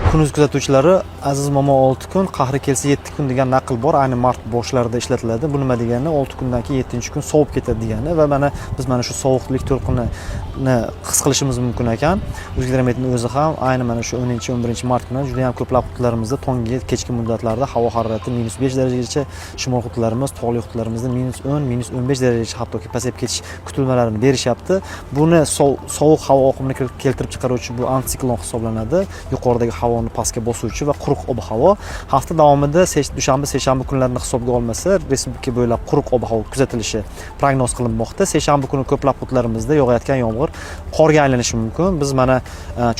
Kunuz kuzatuvchilari aziz momo 6 kun, qahri kelsa 7 kun degan naql bor. Ayni mart boshlarida ishlatiladi. Bu nima degani? 6 kundan keyin 7-kun sovib ketadi degani va biz mana shu sovuqlik to'lqinini his qilishimiz mumkin ekan. O'zgidrometning o'zi ham ayni mana shu 10-11 mart kuni juda ham ko'plab hududlarimizda tonggi kechki muddatlarda havo harorati -5 darajagacha, shimol hududlarimiz, tog'li hududlarimizda -10, -15 darajagacha hattoki pasayib ketish kutilmalarini berishyapti. Buni sovuq havo oqimini keltirib chiqaruvchi bu antsiklon hisoblanadi. Yuqoridagi havoni pastga bosuvchi va quruq ob-havo hafta davomida dushanba, seshanba kunlarini hisobga olmasa, respublika bo'ylab quruq ob-havo kuzatilishi prognoz qilinmoqda. Seshanba kuni ko'plab hududlarimizda yog'ayotgan yomg'ir qorga aylanishi mumkin. Biz mana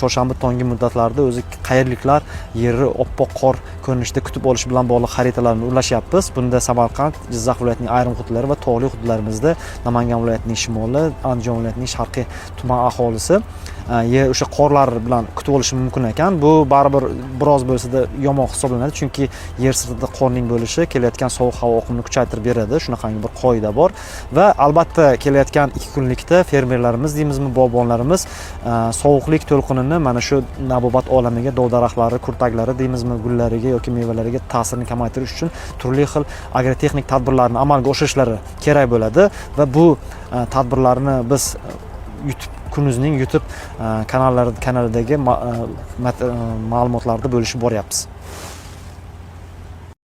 chorshanba tongi muddatlarda o'zi qayerliklar yerni oppoq qor ko'rinishida kutib olish bilan bog'liq xaritalarni ulashyapmiz. Bunda Samarqand, Jizzax viloyatining ayrim hududlari va tog'li hududlarimizda, Namangan viloyatining shimoli, Andijon viloyatining sharqiy tuman aholisi o'sha qorlar bilan kutib olishi mumkin ekan. Bu baribir biroz bo'lsa-da yomon hisoblanadi, chunki yer sirtida qorning bo'lishi kelayotgan sovuq havo oqimini kuchaytirib beradi. Shunaqangi bir qoida bor va albatta kelayotgan 2 kunlikda fermerlarimiz deymizmi, bog'bonlarimiz sovuqlik to'lqinini mana shu nabobat olamiga, dov-daraxtlari, kurtaklari deymizmi, gullariga yoki mevalariga ta'sirini kamaytirish uchun turli xil agrotexnik tadbirlarni amalga oshirishlari kerak bo'ladi va bu tadbirlarni biz Kunuzning YouTube kanalidagi ma'lumotlarda bo'lishib boryapmiz.